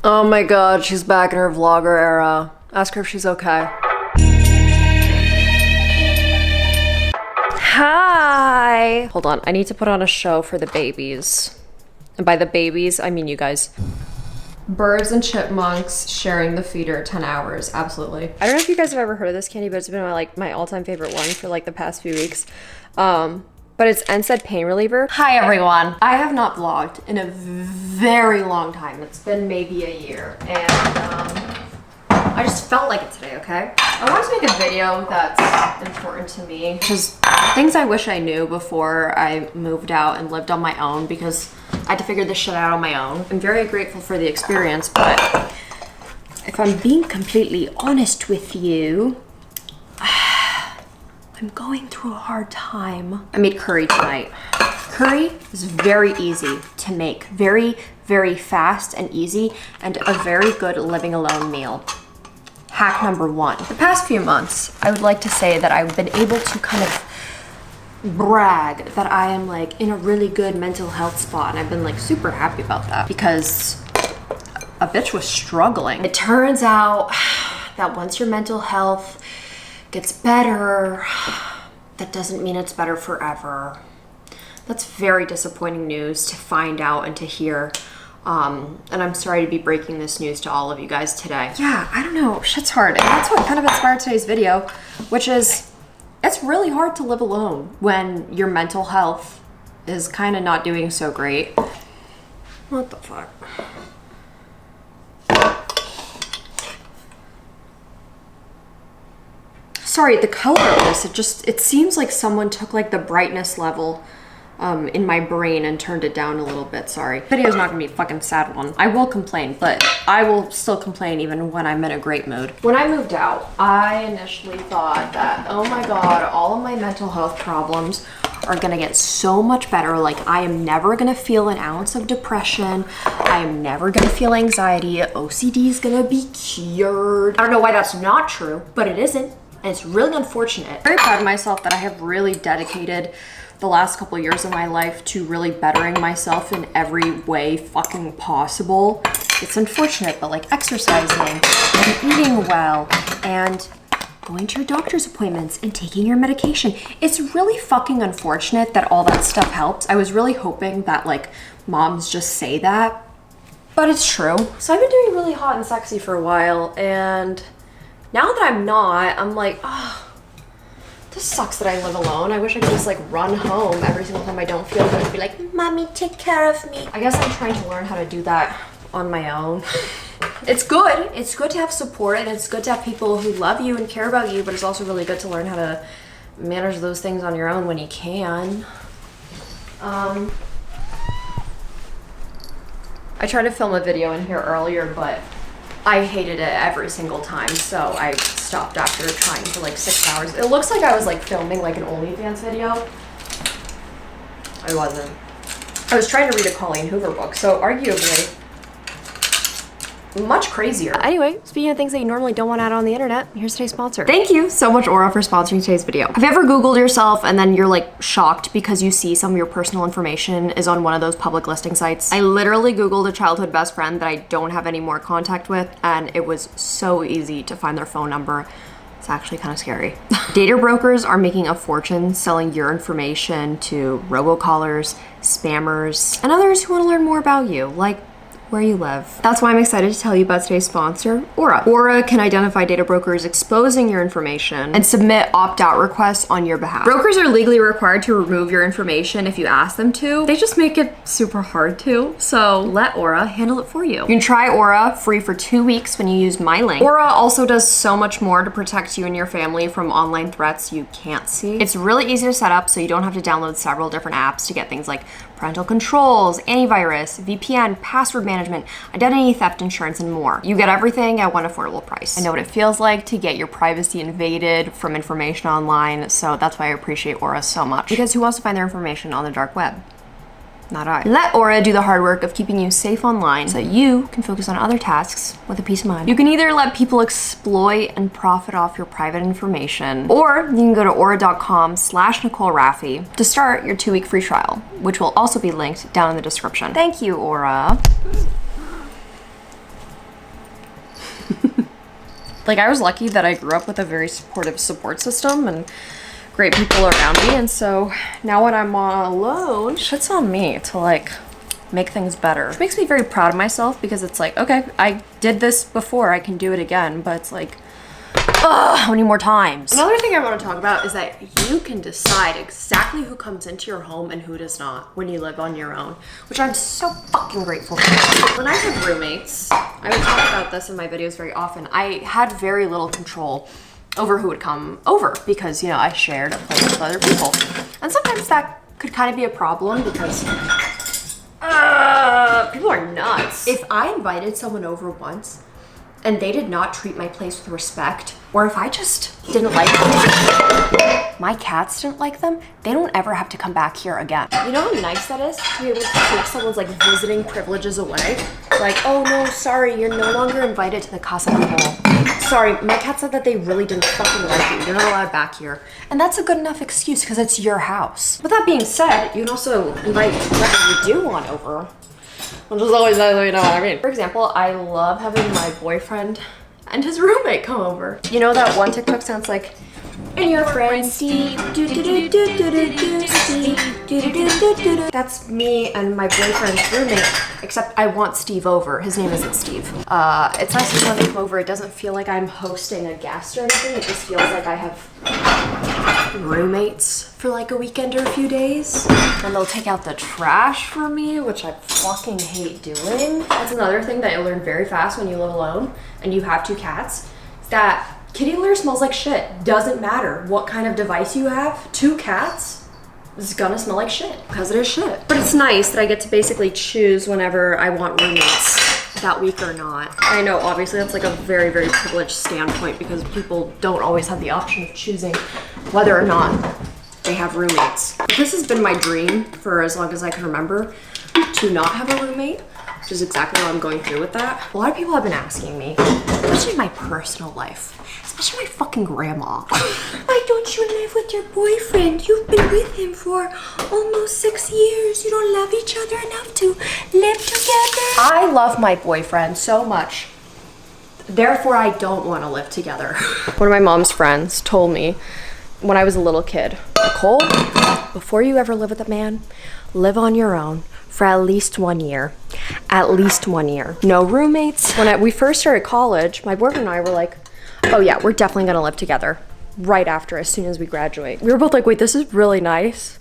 Oh my god, she's back in her vlogger era. Ask her if she's okay. Hi! Hold on, I need to put on a show for the babies. And by the babies, I mean you guys. Birds and chipmunks sharing the feeder 10 hours, absolutely. I don't know if you guys have ever heard of this candy, but it's been my all-time favorite one for like the past few weeks. But it's NSAID pain reliever. Hi everyone. I have not vlogged in a very long time. It's been maybe a year, and I just felt like it today, okay? I wanted to make a video that's important to me, which is things I wish I knew before I moved out and lived on my own, because I had to figure this shit out on my own. I'm very grateful for the experience, but if I'm being completely honest with you, I'm going through a hard time. I made curry tonight. Curry is very easy to make, very, very fast and easy, and a very good living alone meal. Hack number one. The past few months, I would like to say that I've been able to kind of brag that I am like in a really good mental health spot, and I've been like super happy about that because a bitch was struggling. It turns out that once your mental health gets better, that doesn't mean it's better forever. That's very disappointing news to find out and to hear. And I'm sorry to be breaking this news to all of you guys today. Yeah, I don't know, shit's hard. And that's what kind of inspired today's video, which is, it's really hard to live alone when your mental health is kind of not doing so great. What the fuck? Sorry, the color of this, it seems like someone took like the brightness level in my brain and turned it down a little bit, sorry. Video's not gonna be a fucking sad one. I will complain, but I will still complain even when I'm in a great mood. When I moved out, I initially thought that, oh my god, all of my mental health problems are gonna get so much better. Like, I am never gonna feel an ounce of depression. I am never gonna feel anxiety. OCD is gonna be cured. I don't know why that's not true, but it isn't. And it's really unfortunate. I'm very proud of myself that I have really dedicated the last couple of years of my life to really bettering myself in every way fucking possible. It's unfortunate, but like exercising and eating well and going to your doctor's appointments and taking your medication. It's really fucking unfortunate that all that stuff helps. I was really hoping that like moms just say that, but it's true. So I've been doing really hot and sexy for a while, and now that I'm not, I'm like, oh, this sucks that I live alone. I wish I could just like run home every single time I don't feel good and be like, mommy, take care of me. I guess I'm trying to learn how to do that on my own. It's good. It's good to have support, and it's good to have people who love you and care about you, but it's also really good to learn how to manage those things on your own when you can. I tried to film a video in here earlier, but I hated it every single time, so I stopped after trying for like 6 hours. It looks like I was like filming like an OnlyFans video. I wasn't. I was trying to read a Colleen Hoover book, so arguably much crazier. Anyway, speaking of things that you normally don't want out on the internet, here's today's sponsor. Thank you so much, Aura, for sponsoring today's video. Have you ever Googled yourself and then you're like shocked because you see some of your personal information is on one of those public listing sites? I literally Googled a childhood best friend that I don't have any more contact with, and it was so easy to find their phone number. It's actually kind of scary. Data brokers are making a fortune selling your information to robocallers, spammers, and others who want to learn more about you, like where you live. That's why I'm excited to tell you about today's sponsor, Aura. Aura can identify data brokers exposing your information and submit opt-out requests on your behalf. Brokers are legally required to remove your information if you ask them to. They just make it super hard to, so let Aura handle it for you. You can try Aura free for 2 weeks when you use my link. Aura also does so much more to protect you and your family from online threats you can't see. It's really easy to set up, so you don't have to download several different apps to get things like parental controls, antivirus, VPN, password management, identity theft insurance, and more. You get everything at one affordable price. I know what it feels like to get your privacy invaded from information online, so that's why I appreciate Aura so much. Because who wants to find their information on the dark web? Not I. Let Aura do the hard work of keeping you safe online so that you can focus on other tasks with a peace of mind. You can either let people exploit and profit off your private information, or you can go to aura.com/Nicole Rafiee to start your 2-week free trial, which will also be linked down in the description. Thank you, Aura. Like, I was lucky that I grew up with a very supportive support system and great people around me. And so now when I'm all alone, shit's on me to like make things better. Which makes me very proud of myself because it's like, okay, I did this before, I can do it again. But it's like, how many more times? Another thing I want to talk about is that you can decide exactly who comes into your home and who does not when you live on your own, which I'm so fucking grateful for. When I had roommates, I would talk about this in my videos very often, I had very little control over who would come over because, you know, I shared a place with other people. And sometimes that could kind of be a problem because people are nuts. If I invited someone over once and they did not treat my place with respect, or if I just didn't like them, my cats didn't like them, they don't ever have to come back here again. You know how nice that is to be able to take someone's like visiting privileges away? Like, oh no, sorry, you're no longer invited to the casa Nicole. Sorry, my cat said that they really didn't fucking like you. You're not allowed back here. And that's a good enough excuse because it's your house. With that being said, you can also invite whoever you do want over. Which is always nice, you know what I mean. For example, I love having my boyfriend and his roommate come over. You know that one TikTok sounds like, and your friend Steve, Steve, That's me and my boyfriend's roommate, except I want Steve over. His name isn't Steve. It's nice to have him come over. It doesn't feel like I'm hosting a guest or anything. It just feels like I have roommates for like a weekend or a few days. And they'll take out the trash for me, which I fucking hate doing. That's another thing that you learn very fast when you live alone and you have two cats, is that kitty litter smells like shit. Doesn't matter what kind of device you have, two cats is gonna smell like shit because it is shit. But it's nice that I get to basically choose whenever I want roommates that week or not. I know obviously that's like a very, very privileged standpoint because people don't always have the option of choosing whether or not they have roommates. But this has been my dream for as long as I can remember, to not have a roommate, which is exactly what I'm going through with that. A lot of people have been asking me, especially in my personal life, especially my fucking grandma. Why don't you live with your boyfriend? You've been with him for almost 6 years. You don't love each other enough to live together. I love my boyfriend so much. Therefore, I don't want to live together. One of my mom's friends told me when I was a little kid, Nicole, before you ever live with a man, live on your own for at least 1 year. At least 1 year. No roommates. When we first started college, my boyfriend and I were like, oh yeah, we're definitely gonna live together right after, as soon as we graduate. We were both like, wait, this is really nice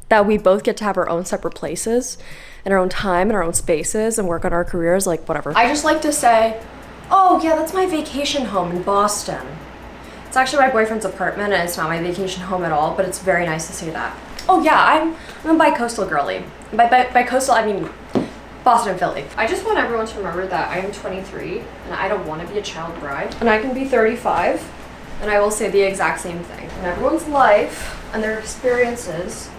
that we both get to have our own separate places and our own time and our own spaces and work on our careers, like whatever. I just like to say, oh yeah, that's my vacation home in Boston. It's actually my boyfriend's apartment and it's not my vacation home at all, but it's very nice to say that. Oh yeah, I'm a bi-coastal girly. By coastal, I mean Boston and Philly. I just want everyone to remember that I am 23 and I don't want to be a child bride. And I can be 35 and I will say the exact same thing. And everyone's life and their experiences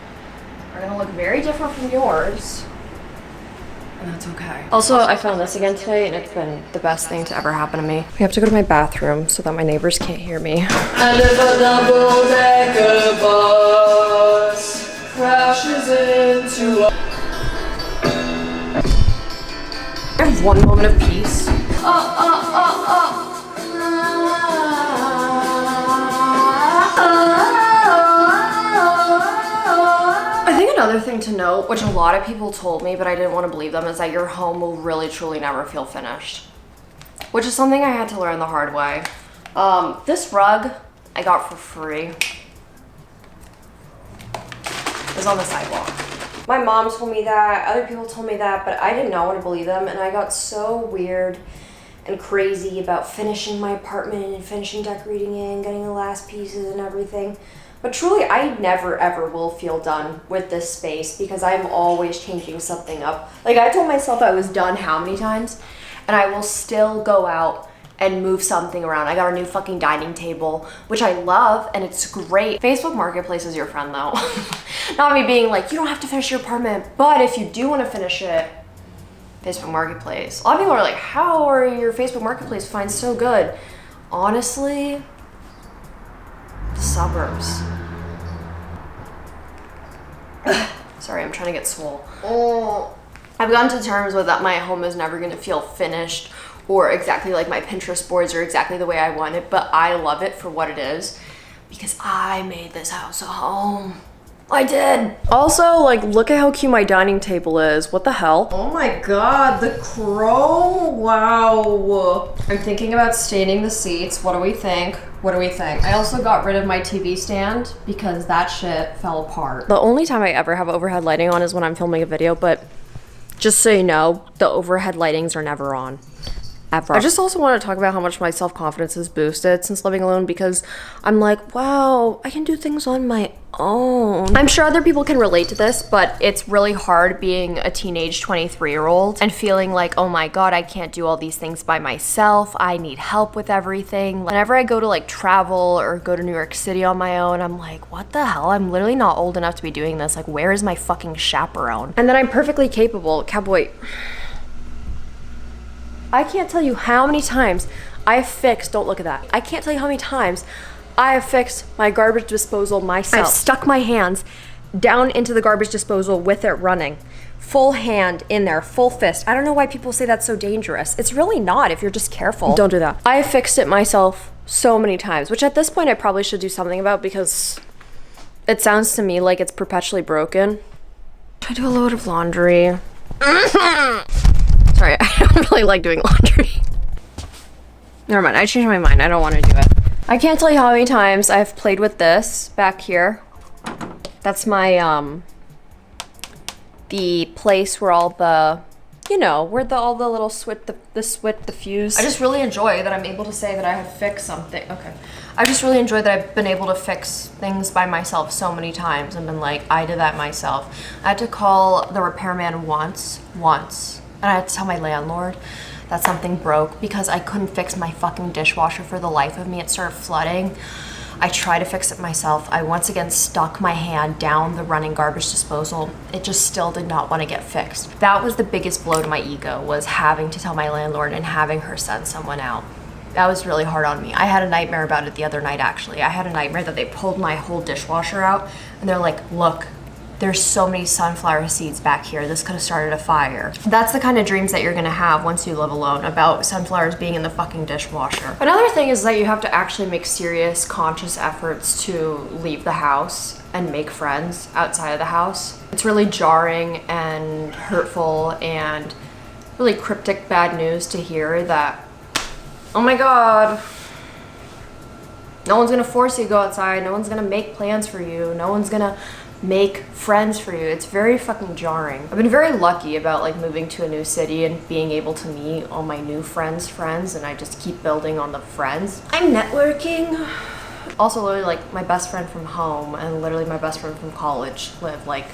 are gonna look very different from yours. And that's okay. Also, I found this again today and it's been the best thing to ever happen to me. We have to go to my bathroom so that my neighbors can't hear me. And if a double-decker bus crashes into a... I have one moment of peace. I think another thing to note, which a lot of people told me, but I didn't want to believe them, is that your home will really truly never feel finished. Which is something I had to learn the hard way. This rug I got for free. It was on the sidewalk. My mom told me that, other people told me that, but I did not want to believe them, and I got so weird and crazy about finishing my apartment and finishing decorating it and getting the last pieces and everything. But truly, I never ever will feel done with this space because I'm always changing something up. Like, I told myself I was done how many times, and I will still go out and move something around. I got a new fucking dining table, which I love, and it's great. Facebook Marketplace is your friend though. Not me being like, you don't have to finish your apartment, but if you do want to finish it, Facebook Marketplace. A lot of people are like, how are your Facebook Marketplace finds so good? Honestly, the suburbs. Sorry, I'm trying to get swole. I've gotten to terms with that my home is never gonna feel finished or exactly like my Pinterest boards or exactly the way I want it, but I love it for what it is because I made this house a home. I did. Also, like, look at how cute my dining table is. What the hell? Oh my god, the crow. Wow. I'm thinking about staining the seats. What do we think? What do we think? I also got rid of my TV stand because that shit fell apart. The only time I ever have overhead lighting on is when I'm filming a video, but just so you know, the overhead lightings are never on. Ever. I just also want to talk about how much my self-confidence has boosted since living alone because I'm like, wow, I can do things on my own. I'm sure other people can relate to this, but it's really hard being a teenage 23-year-old and feeling like, oh my god, I can't do all these things by myself. I need help with everything. Whenever I go to like travel or go to New York City on my own, I'm like, what the hell? I'm literally not old enough to be doing this. Like, where is my fucking chaperone? And then I'm perfectly capable. Cowboy. I can't tell you how many times I have fixed, don't look at that. I can't tell you how many times I have fixed my garbage disposal myself. I've stuck my hands down into the garbage disposal with it running. Full hand in there, full fist. I don't know why people say that's so dangerous. It's really not if you're just careful. Don't do that. I have fixed it myself so many times, which at this point I probably should do something about because it sounds to me like it's perpetually broken. I do a load of laundry. Sorry, I don't really like doing laundry. Never mind, I changed my mind. I don't want to do it. I can't tell you how many times I've played with this back here. That's my, the place where all the, you know, where all the little the fuse. I just really enjoy that I'm able to say that I have fixed something. Okay. I just really enjoy that I've been able to fix things by myself so many times and been like, I did that myself. I had to call the repairman once. And I had to tell my landlord that something broke because I couldn't fix my fucking dishwasher for the life of me. It started flooding. I tried to fix it myself. I once again stuck my hand down the running garbage disposal. It just still did not want to get fixed. That was the biggest blow to my ego, was having to tell my landlord and having her send someone out. That was really hard on me. I had a nightmare about it the other night, actually. I had a nightmare that they pulled my whole dishwasher out and they're like, look, there's so many sunflower seeds back here. This could have started a fire. That's the kind of dreams that you're gonna have once you live alone, about sunflowers being in the fucking dishwasher. Another thing is that you have to actually make serious, conscious efforts to leave the house and make friends outside of the house. It's really jarring and hurtful and really cryptic bad news to hear that, oh my god, no one's gonna force you to go outside, no one's gonna make plans for you, no one's gonna make friends for you. It's very fucking jarring. I've been very lucky about like moving to a new city and being able to meet all my new friends, and I just keep building on the friends. I'm networking. Also, literally, like, my best friend from home and literally my best friend from college live like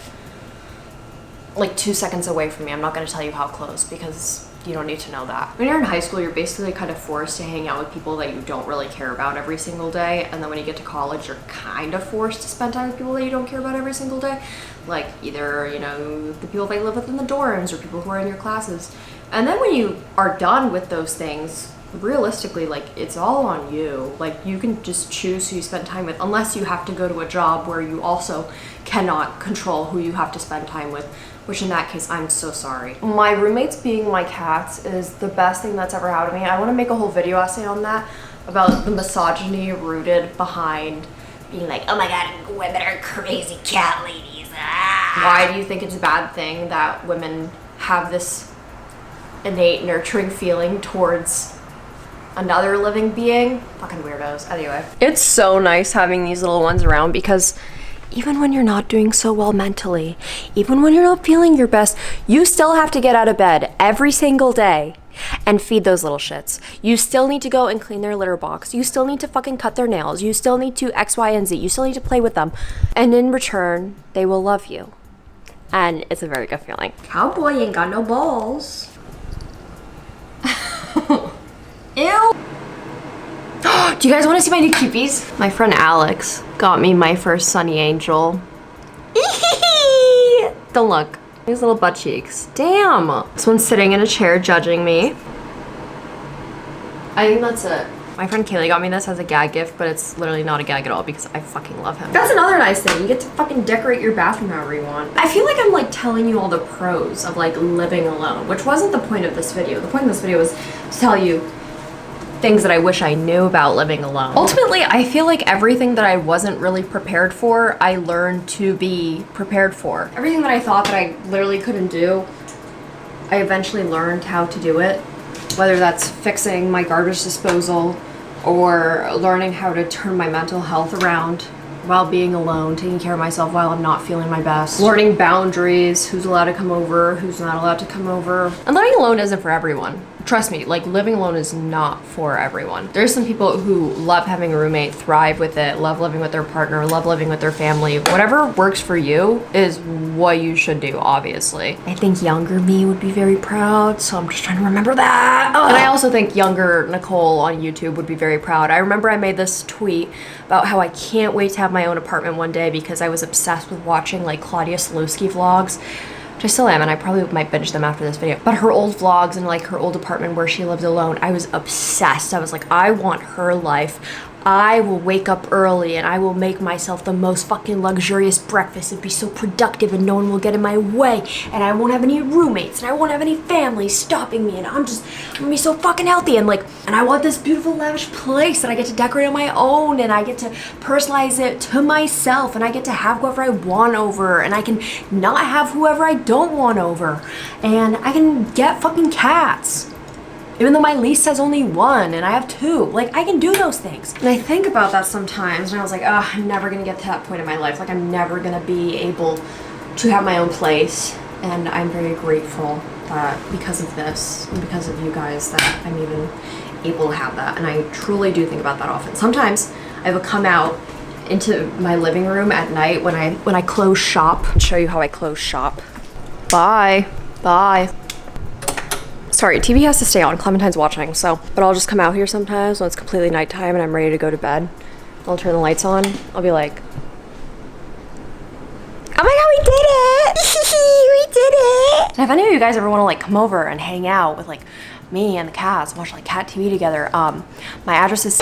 2 seconds away from me. I'm not gonna tell you how close because you don't need to know that. When you're in high school, you're basically kind of forced to hang out with people that you don't really care about every single day. And then when you get to college, you're kind of forced to spend time with people that you don't care about every single day. Like either, you know, the people that you live with in the dorms or people who are in your classes. And then when you are done with those things, realistically, like, it's all on you. Like, you can just choose who you spend time with, unless you have to go to a job where you also cannot control who you have to spend time with, which in that case, I'm so sorry. My roommates being my cats is the best thing that's ever happened to me. I want to make a whole video essay on that, about the misogyny rooted behind being like, oh my god, women are crazy cat ladies. Ah. Why do you think it's a bad thing that women have this innate nurturing feeling towards another living being? Fucking weirdos. Anyway. It's so nice having these little ones around because even when you're not doing so well mentally, even when you're not feeling your best, you still have to get out of bed every single day and feed those little shits. You still need to go and clean their litter box. You still need to fucking cut their nails. You still need to X, Y, and Z. You still need to play with them. And in return, they will love you. And it's a very good feeling. Cowboy ain't got no balls. Ew. Do you guys want to see my new cuties? My friend Alex got me my first Sunny Angel. Don't look. These little butt cheeks. Damn. This one's sitting in a chair judging me. I think that's it. My friend Kaylee got me this as a gag gift, but it's literally not a gag at all because I fucking love him. That's another nice thing. You get to fucking decorate your bathroom however you want. I feel like I'm like telling you all the pros of like living alone, which wasn't the point of this video. The point of this video was tell you things that I wish I knew about living alone. Ultimately, I feel like everything that I wasn't really prepared for, I learned to be prepared for. Everything that I thought that I literally couldn't do, I eventually learned how to do it. Whether that's fixing my garbage disposal or learning how to turn my mental health around while being alone, taking care of myself while I'm not feeling my best, learning boundaries, who's allowed to come over, who's not allowed to come over. And living alone isn't for everyone. Trust me, like living alone is not for everyone. There's some people who love having a roommate, thrive with it, love living with their partner, love living with their family. Whatever works for you is what you should do, obviously. I think younger me would be very proud, so I'm just trying to remember that. Ugh. And I also think younger Nicole on YouTube would be very proud. I remember I made this tweet about how I can't wait to have my own apartment one day because I was obsessed with watching like Claudia Sulewski vlogs. I still am, and I probably might binge them after this video. But her old vlogs and like her old apartment where she lived alone, I was obsessed. I was like, I want her life. I will wake up early and I will make myself the most fucking luxurious breakfast and be so productive and no one will get in my way. And I won't have any roommates and I won't have any family stopping me and I'm gonna be so fucking healthy and I want this beautiful lavish place that I get to decorate on my own and I get to personalize it to myself and I get to have whoever I want over and I can not have whoever I don't want over and I can get fucking cats. Even though my lease says only one and I have two, like I can do those things. And I think about that sometimes and I was like, oh, I'm never gonna get to that point in my life. Like I'm never gonna be able to have my own place. And I'm very grateful that because of this and because of you guys that I'm even able to have that. And I truly do think about that often. Sometimes I will come out into my living room at night when I close shop. I'll show you how I close shop. Bye. Bye. Sorry, TV has to stay on. Clementine's watching, so. But I'll just come out here sometimes when it's completely nighttime and I'm ready to go to bed. I'll turn the lights on. I'll be like, oh my god, we did it! We did it! And if any of you guys ever want to like come over and hang out with like me and the cats, watch like cat TV together, my address is